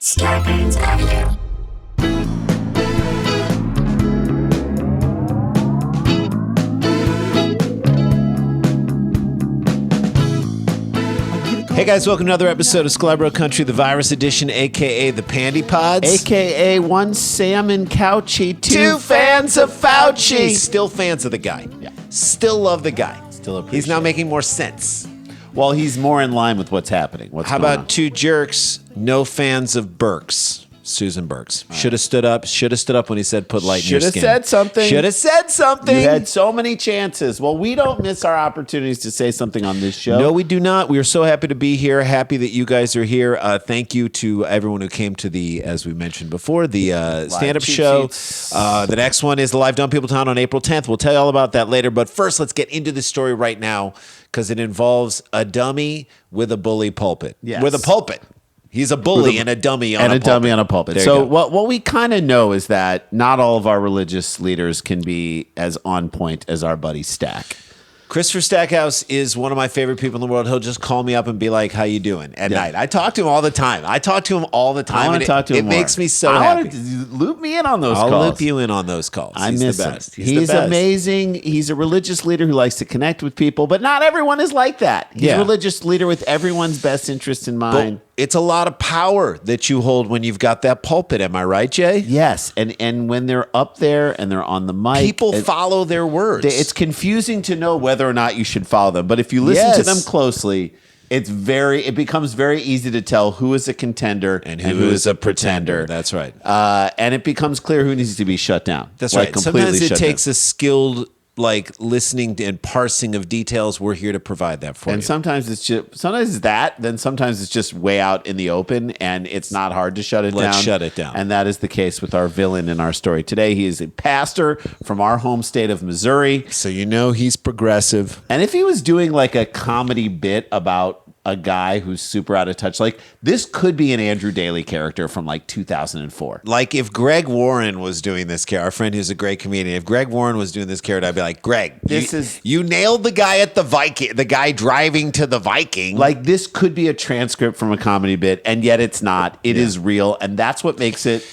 Starbane's Avenue. Hey guys, welcome to another episode of Sklar Country, the virus edition, aka the Pandy Pods. AKA one salmon Couchy, two fans of Fauci. Still fans of the guy. Yeah. Still love the guy. Still appreciate He's now it. making more sense. Well, he's more in line with what's happening. How about two jerks, no fans of Burks? Susan Burks. Should have stood up. Should have stood up when he said put light in your Should have skin. said something. Should have said something. You had so many chances. Well, we don't miss our opportunities to say something on this show. No, we do not. We are so happy to be here. Happy that you guys are here. Thank you to everyone who came to the, as we mentioned before, the stand-up cheat show. sheets. The next one is the Live Dumb People Town on April 10th. We'll tell you all about that later. But first, let's get into this story right now because it involves a dummy with a bully pulpit. Yes. With a pulpit. He's a bully and a dummy on a pulpit. dummy on a pulpit. There you So go. what we kind of know is that not all of our religious leaders can be as on point as our buddy Stack. Christopher Stackhouse is one of my favorite people in the world. He'll just call me up and be like, how you doing at Yeah. night. I talk to him all the time. I want and to talk to him It more. makes me so I happy. want to loop me in on those I'll calls. loop you in on those calls. I He's miss the him. best. He's the best. amazing. He's a religious leader who likes to connect with people, but not everyone is like that. He's Yeah. a religious leader with everyone's best interest in mind. But it's a lot of power that you hold when you've got that pulpit. Am I right, Jay? Yes, and when they're up there and they're on the mic, People follow their words. it's confusing to know whether or not you should follow them. But if you listen to Yes. them closely, it becomes very easy to tell who is a contender and who is a pretender. That's right. and it becomes clear who needs to be shut down. That's Like, right. completely Sometimes it shut takes down. a skilled listening and parsing of details. We're here to provide that for you. And sometimes it's that. Then sometimes it's just way out in the open, and it's not hard to shut it down. Let's shut it down. And that is the case with our villain in our story today. He is a pastor from our home state of Missouri. So you know he's progressive. And if he was doing like a comedy bit about a guy who's super out of touch, like this could be an Andrew Daly character from like 2004. Like if Greg Warren was doing this character, our friend who's a great comedian, if Greg Warren was doing this character, I'd be like, Greg, you nailed the guy at the Viking, the guy driving to the Viking. Like this could be a transcript from a comedy bit, and yet it's not. It is real, and that's what makes it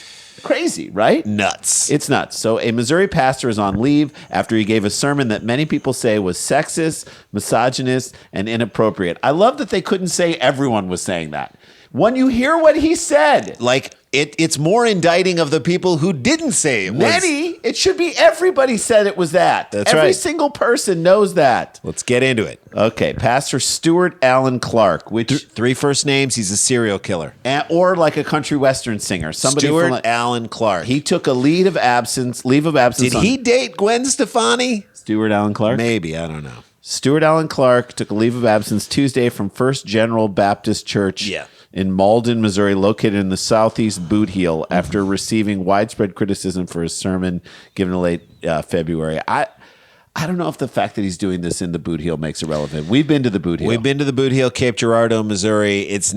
crazy, right? Nuts. It's nuts. So a Missouri pastor is on leave after he gave a sermon that many people say was sexist, misogynist, and inappropriate. I love that they couldn't say everyone was saying that. When you hear what he said, Like it's more indicting of the people who didn't say it was. it should be everybody said it was that. That's Every right. single person knows that. Let's get into it. Okay, Pastor Stuart Allen Clark, which Three first names. He's a serial killer. or like a country western singer, somebody Stuart from like, Allen Clark. he took a leave of absence. Did on- he date Gwen Stefani? Stuart Allen Clark? Maybe, I don't know. Stuart Allen Clark took a leave of absence Tuesday from First General Baptist Church Yeah. in Malden, Missouri, located in the southeast boot heel, after receiving widespread criticism for his sermon given in late February. I don't know if the fact that he's doing this in the boot heel makes it relevant. We've been to the boot heel. We've been to the Boot Heel, Cape Girardeau, Missouri. It's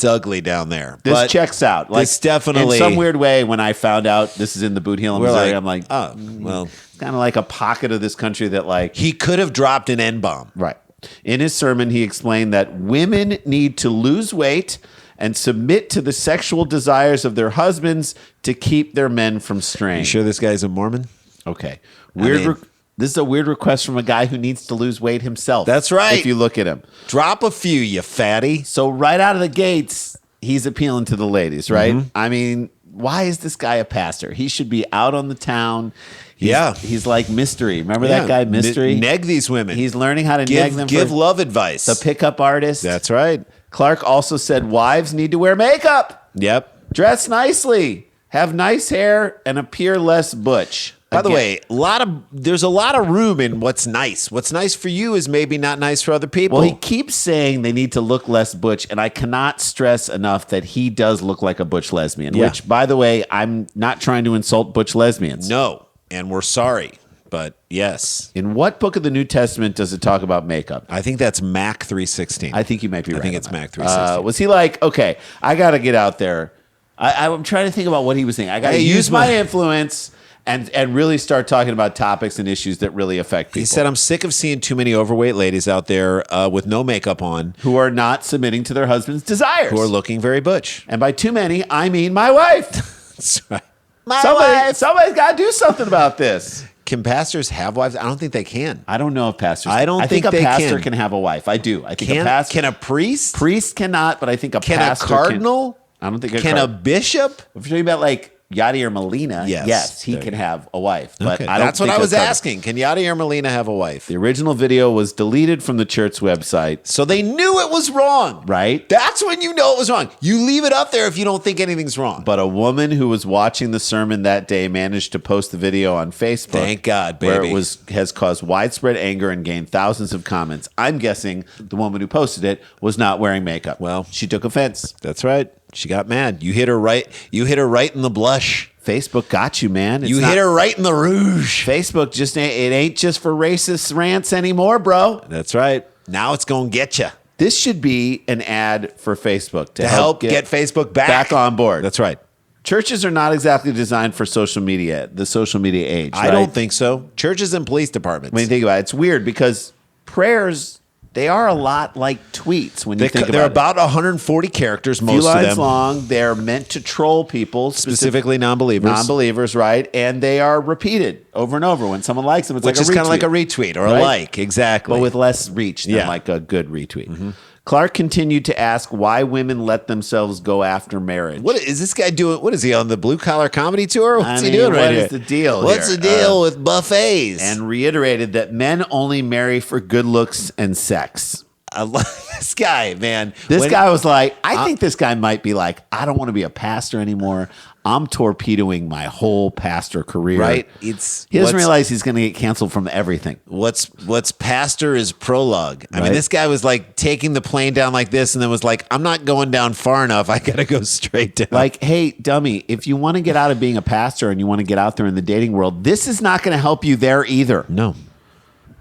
ugly down there. This But checks out. Like this definitely- in some weird way, when I found out this is in the boot heel in We're Missouri, like, I'm like, oh, well. it's kind of like a pocket of this country that like He could have dropped an N-bomb. Right. In his sermon, he explained that women need to lose weight and submit to the sexual desires of their husbands to keep their men from straying. You sure this guy's a Mormon? Okay. mean- This is a weird request from a guy who needs to lose weight himself. That's right. If you look at him. Drop a few, you fatty. So right out of the gates, he's appealing to the ladies, right? Mm-hmm. I mean, why is this guy a pastor? He should be out on the town. Yeah. He's like Mystery. Remember that guy, Mystery? Neg these women. He's learning how to neg them give for love advice. the pickup artist. That's right. Clark also said wives need to wear makeup, Yep. dress nicely, have nice hair, and appear less butch. By the Again, way, there's a lot of room in what's nice. What's nice for you is maybe not nice for other people. well, he keeps saying they need to look less butch, and I cannot stress enough that he does look like a butch lesbian, Yeah. which, by the way, I'm not trying to insult butch lesbians. No, and we're sorry, but yes. In what book of the New Testament does it talk about makeup? I think that's Mac 316. I think you might be right. I think on it's that. Mac 316. Was he like, okay, I got to get out there. I'm trying to think about what he was saying. I got to Hey, use use my my- influence and really start talking about topics and issues that really affect people. He said, I'm sick of seeing too many overweight ladies out there with no makeup on. Who are not submitting to their husband's desires. Who are looking very butch. And by too many, I mean my wife. That's right. Somebody's got to do something about this. Can pastors have wives? I don't think they can. I don't know if pastors. I think a they pastor can have a wife. I do. I think a pastor. Can a priest? Priest cannot, but I think a pastor can. A cardinal? I don't think can a bishop? If you're talking about like Yadier Molina, yes, he can have a wife. But okay. I don't That's what I was asking. Can Yadier Molina have a wife? The original video was deleted from the church website. So they knew it was wrong. Right? That's when you know it was wrong. You leave it up there if you don't think anything's wrong. But a woman who was watching the sermon that day managed to post the video on Facebook. Thank God, baby. Where it has caused widespread anger and gained thousands of comments. I'm guessing the woman who posted it was not wearing makeup. Well, she took offense. That's right. She got mad. You hit her right. You hit her right in the blush. Facebook got you, man. You hit her right in the rouge. Facebook it ain't just for racist rants anymore, bro. That's right. Now it's going to get you. This should be an ad for Facebook to help get Facebook back on board. That's right. Churches are not exactly designed for social media, the social media age. I don't think so. Churches and police departments. When you think about it, it's weird because prayers, they are a lot like tweets when you think about it. They're about 140 characters, most of them. A few lines long. They're meant to troll people. Specifically non-believers. Non-believers, right. And they are repeated over and over. When someone likes them, it's Which like a retweet. Which is kind of like a retweet or a like, exactly. But with less reach than like a good retweet. Mm-hmm. Clark continued to ask why women let themselves go after marriage. What is this guy doing? What is he on the blue collar comedy tour? What's he doing right here? What is the deal What's the deal with buffets? And reiterated that men only marry for good looks and sex. I love this guy, man. This guy was like, I think this guy might be like, I don't want to be a pastor anymore. I'm torpedoing my whole pastor career. Right? He doesn't realize he's going to get canceled from everything. What's pastor is prologue. I mean, this guy was like taking the plane down like this and then was like, I'm not going down far enough. I got to go straight down. Like, hey, dummy, if you want to get out of being a pastor and you want to get out there in the dating world, this is not going to help you there either. No.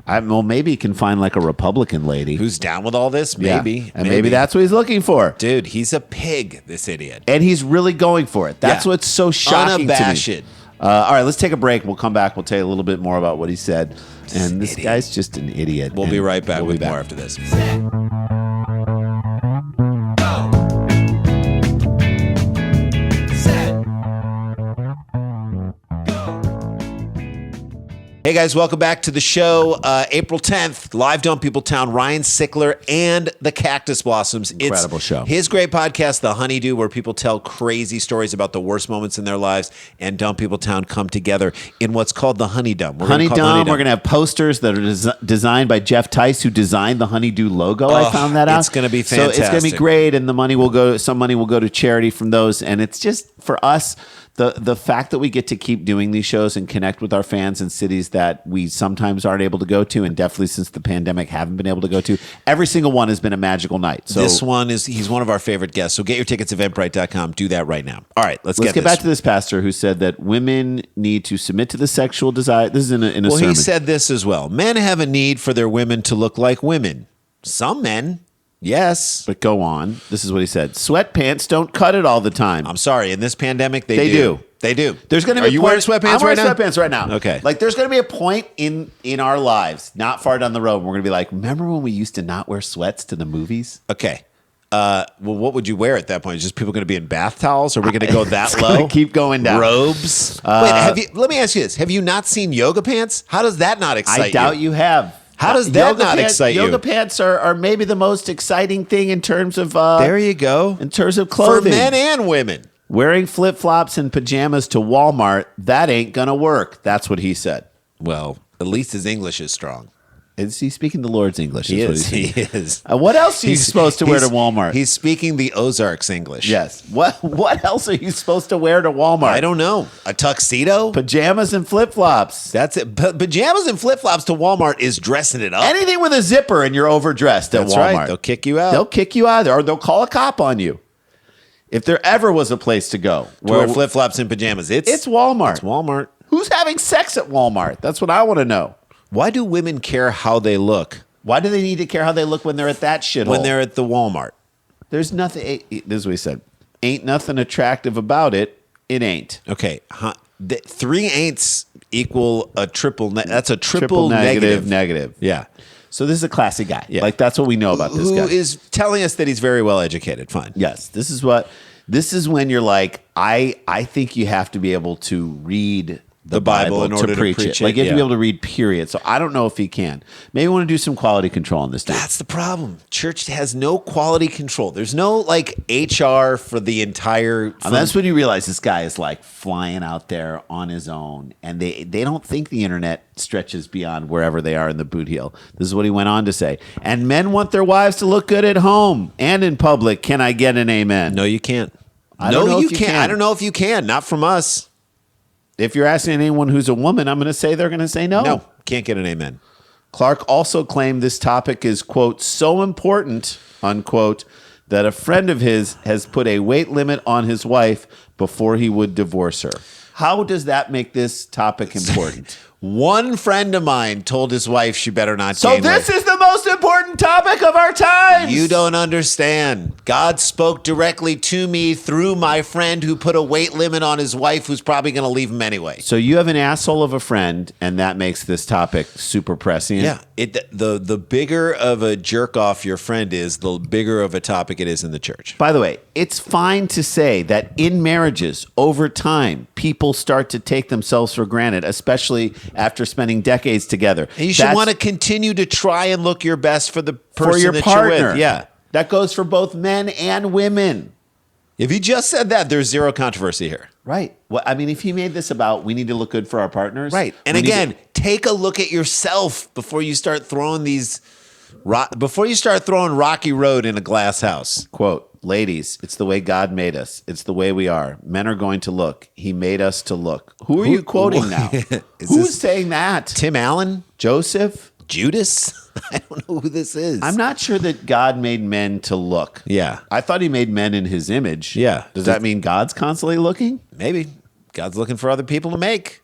Well, maybe he can find like a Republican lady who's down with all this. Maybe, yeah. And maybe that's what he's looking for, dude. He's a pig, this idiot, and he's really going for it. That's what's so shocking Unabashed. to me. All right, let's take a break. We'll come back. We'll tell you a little bit more about what he said. And this guy's just an idiot. We'll be right back with more after this. Hey guys, welcome back to the show. April 10th, live Dumb People Town, Ryan Sickler and the Cactus Blossoms. Incredible show. His great podcast, The Honeydew, where people tell crazy stories about the worst moments in their lives, and Dumb People Town come together in what's called the Honeydum. We're going to have posters that are designed by Jeff Tice, who designed the Honeydew logo. I found that out. It's going to be fantastic. So it's going to be great, and some money will go to charity from those. And it's just for us. The fact that we get to keep doing these shows and connect with our fans in cities that we sometimes aren't able to go to, and definitely since the pandemic haven't been able to go to, every single one has been a magical night. So this one he's one of our favorite guests. So get your tickets at Eventbrite.com. Do that right now. All right, let's get back to this pastor who said that women need to submit to the sexual desire. This is in a sermon. Well, he said this as well. Men have a need for their women to look like women. Some men. Yes. But go on. This is what he said. Sweatpants don't cut it all the time. I'm sorry. In this pandemic, they do. They do. There's going to be Are you wearing sweatpants right now? I'm wearing sweatpants right now. Okay. Like, there's going to be a point in our lives, not far down the road, we're going to be like, remember when we used to not wear sweats to the movies? Okay. Well, what would you wear at that point? Is just people going to be in bath towels? Or are we going to go that low? Keep going down. Robes? Wait, let me ask you this. Have you not seen yoga pants? How does that not excite you? I doubt you have. How does that not excite you? Yoga pants are maybe the most exciting thing in terms of there you go. In terms of clothing. For men and women. Wearing flip-flops and pajamas to Walmart, that ain't gonna work. That's what he said. Well, at least his English is strong. Is he speaking the Lord's English? He is. What else are you supposed to wear to Walmart? He's speaking the Ozarks English. Yes. What else are you supposed to wear to Walmart? I don't know. A tuxedo? Pajamas and flip-flops. That's it. Pajamas and flip-flops to Walmart is dressing it up. Anything with a zipper and you're overdressed at Walmart. Right. They'll kick you out. They'll kick you out, or they'll call a cop on you. If there ever was a place to go to wear flip-flops and pajamas, it's Walmart. It's Walmart. Who's having sex at Walmart? That's what I want to know. Why do women care how they look? Why do they need to care how they look when they're at that shithole? When they're at the Walmart. There's nothing. This is what he said. Ain't nothing attractive about it. It ain't. Okay. 3 ain'ts equal a triple. That's a triple negative. Yeah. So this is a classy guy. Yeah. Like that's what we know about this guy. Who is telling us that he's very well educated. Fine. Yes. This is when you're like, I think you have to be able to read the Bible in order to preach it. Like you have to be able to read, period. So I don't know if he can. Maybe we want to do some quality control on this dude. That's the problem. Church has no quality control. There's no like HR for the entire. And that's when you realize this guy is like flying out there on his own, and they don't think the internet stretches beyond wherever they are in the boot heel. This is what he went on to say. And men want their wives to look good at home and in public. Can I get an amen? No, you can't. I don't know if you can. I don't know if you can. Not from us. If you're asking anyone who's a woman, I'm going to say they're going to say no. No, can't get an amen. Clark also claimed this topic is, quote, so important, unquote, that a friend of his has put a weight limit on his wife before he would divorce her. How does that make this topic important? One friend of mine told his wife she better not So gain this weight. is the most important topic of our times. You don't understand. God spoke directly to me through my friend who put a weight limit on his wife who's probably going to leave him anyway. So you have an asshole of a friend, and that makes this topic super prescient. Yeah. The bigger of a jerk off your friend is, the bigger of a topic it is in the church. By the way, it's fine to say that in marriages, over time, people start to take themselves for granted, especially after spending decades together. And you should want to continue to try and look your best for the person for your that partner. you're with. Yeah. That goes for both men and women. If you just said that, there's zero controversy here. Right. Well, I mean, if he made this about we need to look good for our partners. Right. And again, take a look at yourself before you start throwing Rocky Road in a glass house. Quote, ladies, it's the way God made us. It's the way we are. Men are going to look. He made us to look. Who are you quoting now? Who's saying that? Tim Allen? Joseph? Judas? I don't know who this is. I'm not sure that God made men to look. Yeah. I thought he made men in his image. Yeah. Does that mean God's constantly looking? Maybe. God's looking for other people to make.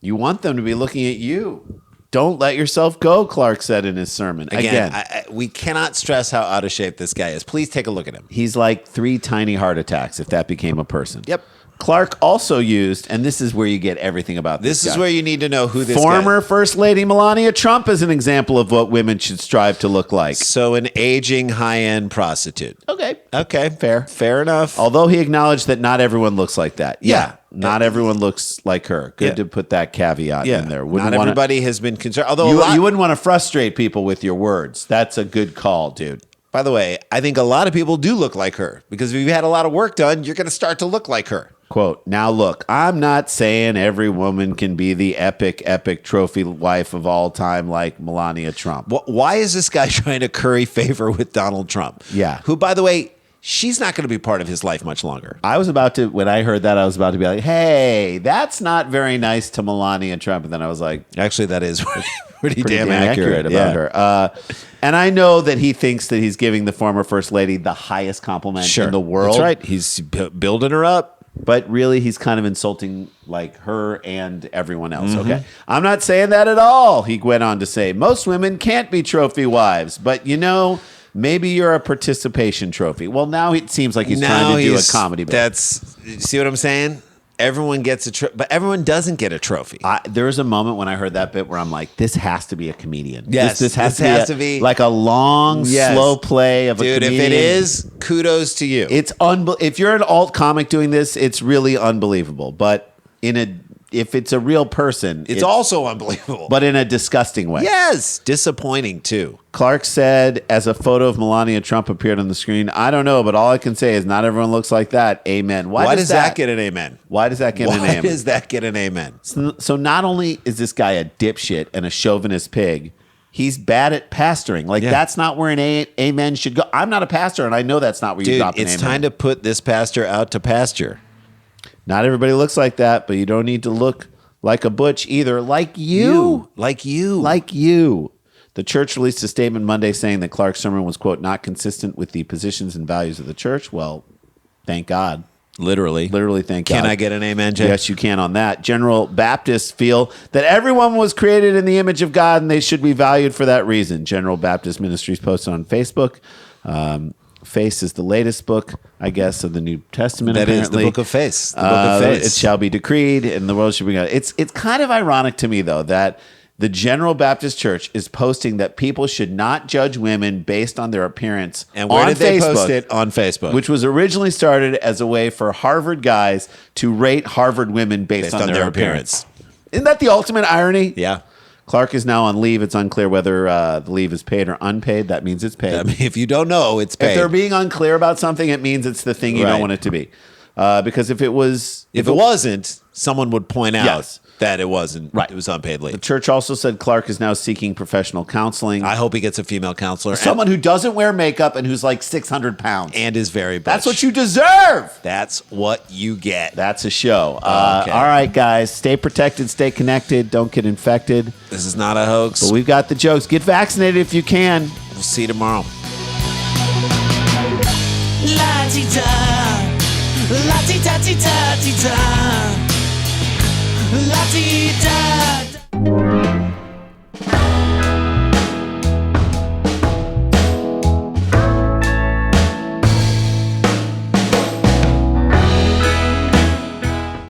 You want them to be looking at you. Don't let yourself go, Clark said in his sermon. Again, we cannot stress how out of shape this guy is. Please take a look at him. He's like 3 tiny heart attacks if that became a person. Yep. Clark also used, and this is where you get everything about this This is guy. where you need to know who this Former guy is. First Lady Melania Trump is an example of what women should strive to look like. So an aging high-end prostitute. Okay, fair enough. Although he acknowledged that not everyone looks like that. Yeah. Not everyone looks like her. Good to put that caveat in there. Not everybody has been concerned. Although you wouldn't want to frustrate people with your words. That's a good call, dude. By the way, I think a lot of people do look like her because if you've had a lot of work done, you're going to start to look like her. Quote, now look, I'm not saying every woman can be the epic trophy wife of all time like Melania Trump. Why is this guy trying to curry favor with Donald Trump? Yeah. Who, by the way, she's not going to be part of his life much longer. When I heard that, I was about to be like, hey, that's not very nice to Melania Trump. And then I was like, actually, that is pretty damn accurate about her. And I know that he thinks that he's giving the former First Lady the highest compliment in the world. That's right. He's building her up. But really, he's kind of insulting like her and everyone else. Mm-hmm. Okay, I'm not saying that at all. He went on to say, most women can't be trophy wives, but maybe you're a participation trophy. Well, now it seems like he's trying to do a comedy bit. See what I'm saying? Everyone gets but everyone doesn't get a trophy. There was a moment when I heard that bit where I'm like, this has to be a comedian. Yes, this has to be like a long, slow play of a comedian. Dude, if it is, kudos to you. It's if you're an alt comic doing this, it's really unbelievable. But if it's a real person, it's also unbelievable. But in a disgusting way. Yes, disappointing too. Clark said, as a photo of Melania Trump appeared on the screen, I don't know, but all I can say is not everyone looks like that. Amen. Why does that get an amen? Why does that get an amen? Why does that get an amen? So not only is this guy a dipshit and a chauvinist pig, he's bad at pastoring. That's not where an amen should go. I'm not a pastor, and I know that's not where you drop an amen. It's time to put this pastor out to pasture. Not everybody looks like that, but you don't need to look like a butch either. Like you. Like you. The church released a statement Monday saying that Clark's sermon was, quote, not consistent with the positions and values of the church. Well, thank God. Literally, thank God. Can I get an amen, Jay? Yes, you can on that. General Baptists feel that everyone was created in the image of God and they should be valued for that reason. General Baptist Ministries posted on Facebook. Face is the latest book, I guess, of the New Testament. That apparently. is the book of Face. The book of Face. It shall be decreed, and the world shall be God. It's kind of ironic to me, though, that the General Baptist Church is posting that people should not judge women based on their appearance. And where did they post it? On Facebook. Which was originally started as a way for Harvard guys to rate Harvard women based on their appearance. Isn't that the ultimate irony? Yeah. Clark is now on leave. It's unclear whether the leave is paid or unpaid. That means it's paid. I mean, if you don't know, it's paid. If they're being unclear about something, it means it's the thing you don't want it to be. Because if it wasn't, someone would point out Yes. that it wasn't. Right. It was unpaid leave. the church also said Clark is now seeking professional counseling. I hope he gets a female counselor. Someone who doesn't wear makeup and who's like 600 pounds. and is very butch. That's what you deserve. That's what you get. That's a show. Okay. All right, guys. Stay protected. Stay connected. Don't get infected. This is not a hoax. But we've got the jokes. Get vaccinated if you can. We'll see you tomorrow. La-ti-da, la-ti-da-ti-da-ti-da, la-ti-da.